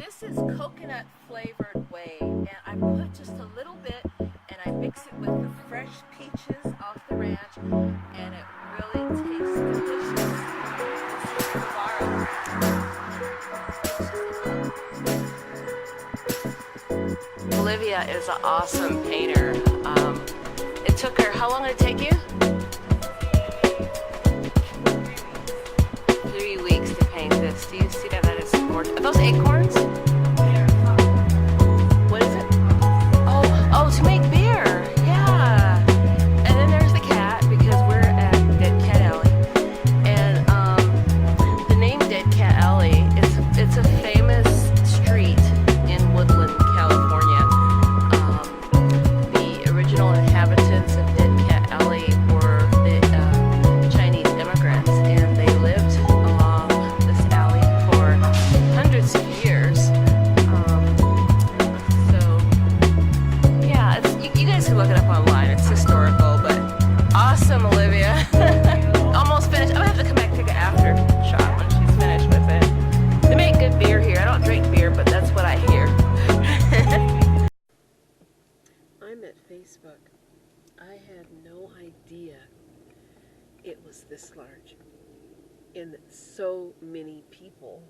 This is coconut flavored whey, and I put just a little bit and I mix it with the fresh peaches off the ranch, and it really tastes delicious. This is Navarro. Olivia is an awesome painter. It took her, how long did it take you? 3 weeks to paint this. Do you see that? That is gorgeous. Are those acorns? What is it? Oh, to make beer. Yeah. And then there's the cat, because we're at Dead Cat Alley. And the name Dead Cat Alley, it's a famous street in Woodland, California. The original inhabitants of Dead Cat Alley were the Chinese immigrants, and they lived along this alley for hundreds of years. Yeah, you guys can look it up online. It's historical, but awesome, Olivia. Almost finished. I'm gonna have to come back and take an after shot when she's finished with it. They make good beer here. I don't drink beer, but that's what I hear. I'm at Facebook. I had no idea it was this large, and that so many people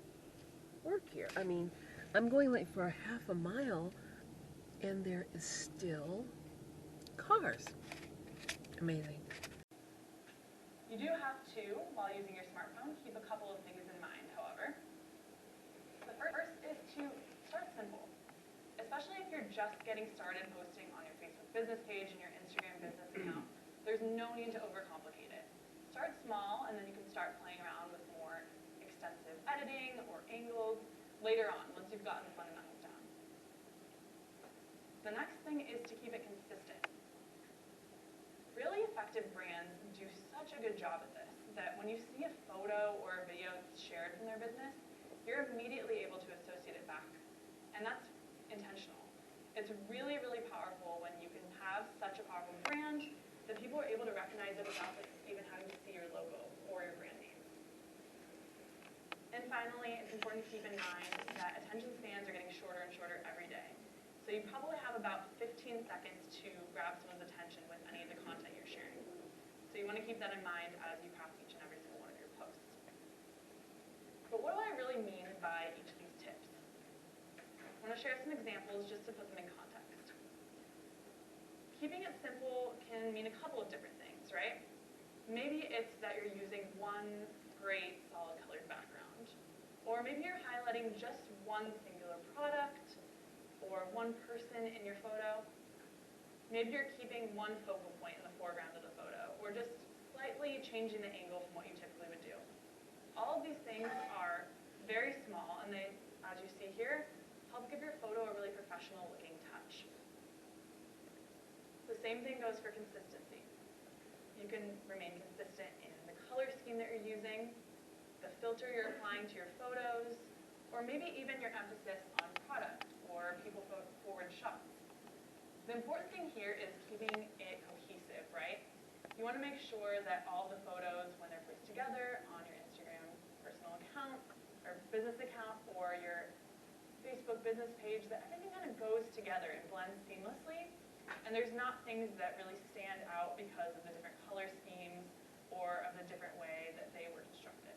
work here. I mean, I'm going like for a half a mile, and there is still cars. Amazing. You do have to, while using your smartphone, keep a couple of things in mind, however. The first is to start simple, especially if you're just getting started posting on your Facebook business page and your Instagram business account. There's no need to overcomplicate it. Start small, and then you can start playing around with more extensive editing or angles later on, once you've gotten the fundamentals down. The next thing is to keep it consistent. Really effective brands do such a good job at this that when you see a photo or a video that's shared from their business, you're immediately able to associate it back. And that's intentional. It's really, really powerful when you can have such a powerful brand that people are able to recognize it without even having to see your logo or your brand name. And finally, it's important to keep in mind that attention spans are getting shorter and shorter every day. So you probably have about 15 seconds to grab someone's attention with any of the content you're sharing. So you want to keep that in mind as you craft each and every single one of your posts. But what do I really mean by each of these tips? I want to share some examples just to put them in context. Keeping it simple can mean a couple of different things, right? Maybe it's that you're using one great solid colored background. Or maybe you're highlighting just one singular product or one person in your photo. Maybe you're keeping one focal point in the foreground of the photo, or just slightly changing the angle from what you typically would do. All of these things are very small, and they, as you see here, help give your photo a really professional looking touch. The same thing goes for consistency. You can remain consistent in the color scheme that you're using, the filter you're applying to your photos, or maybe even your emphasis on product or people-forward shots. The important thing here is keeping it cohesive, right? You want to make sure that all the photos, when they're placed together on your Instagram personal account or business account or your Facebook business page, that everything kind of goes together and blends seamlessly, and there's not things that really stand out because of the different color schemes or of the different way that they were constructed.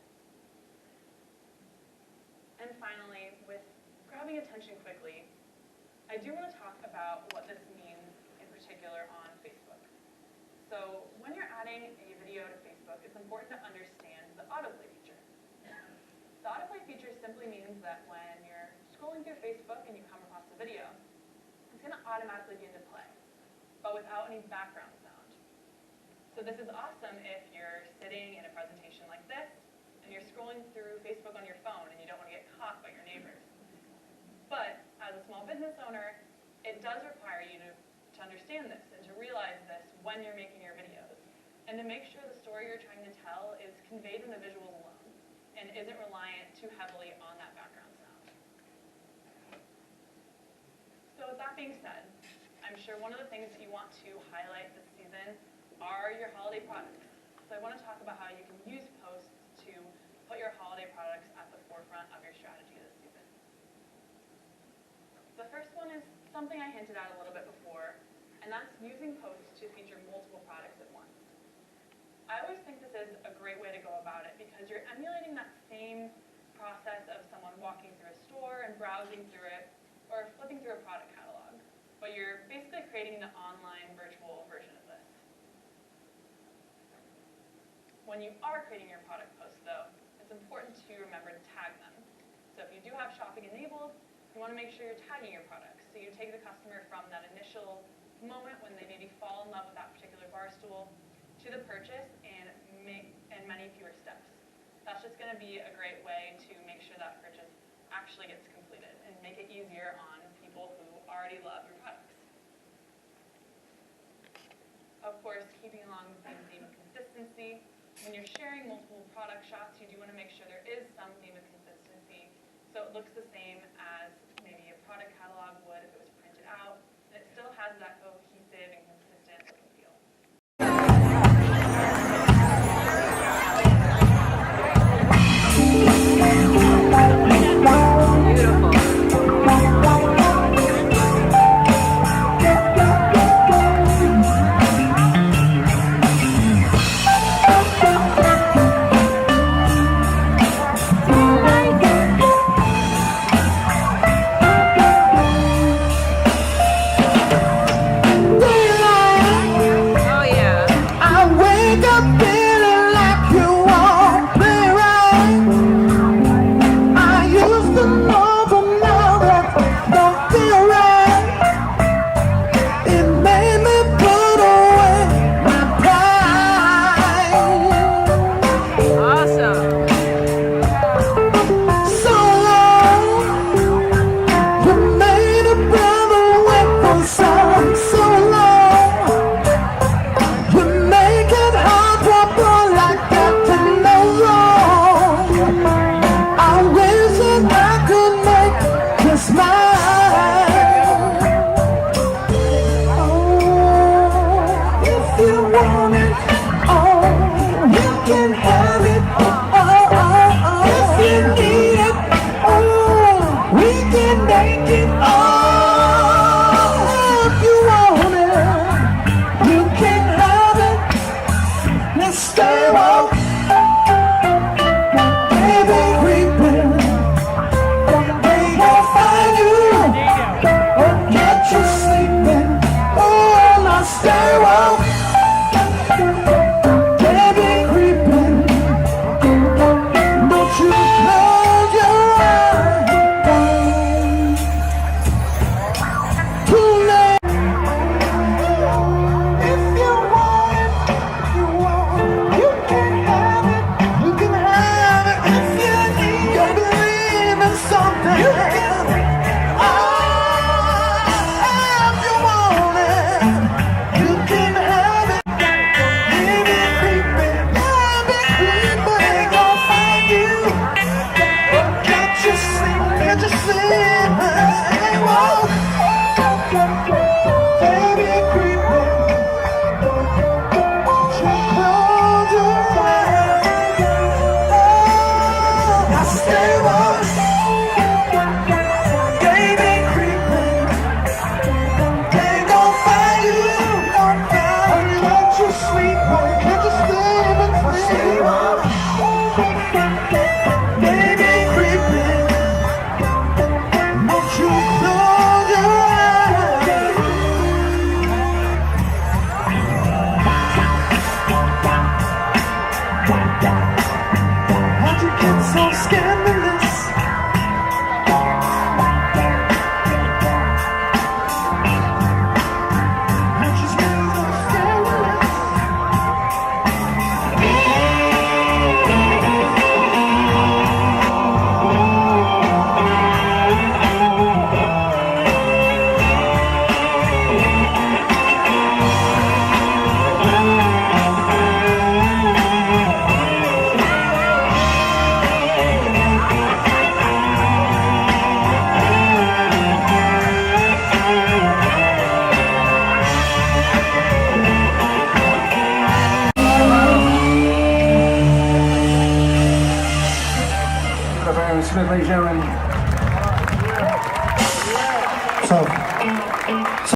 And finally, with grabbing attention quickly, I do want to talk about what this means in particular on Facebook. So when you're adding a video to Facebook, it's important to understand the autoplay feature. The autoplay feature simply means that when you're scrolling through Facebook and you come across a video, it's going to automatically begin to play, but without any background sound. So this is awesome if you're sitting in a presentation like this and you're scrolling through Facebook on your phone and you don't want to get caught by your neighbors. But as a small business owner, it does require you to understand this and to realize this when you're making your videos, and to make sure the story you're trying to tell is conveyed in the visuals alone and isn't reliant too heavily on that background sound. So with that being said, I'm sure one of the things that you want to highlight this season are your holiday products. So I want to talk about how you can use posts to put your holiday products at the forefront of your strategy this season. is something I hinted at a little bit before, and that's using posts to feature multiple products at once. I always think this is a great way to go about it because you're emulating that same process of someone walking through a store and browsing through it or flipping through a product catalog, but you're basically creating the online virtual version of this. When you are creating your product posts, though, it's important to remember to tag them. So if you do have shopping enabled, you want to make sure you're tagging your products. So you take the customer from that initial moment when they maybe fall in love with that particular bar stool to the purchase and many fewer steps. That's just going to be a great way to make sure that purchase actually gets completed and make it easier on people who already love your products. Of course, keeping along the same theme of consistency, when you're sharing multiple product shots, you do want to make sure there is some theme of consistency so it looks the same as maybe a product catalog would if it was printed out, and it still has that cohesive and consistent look and feel. So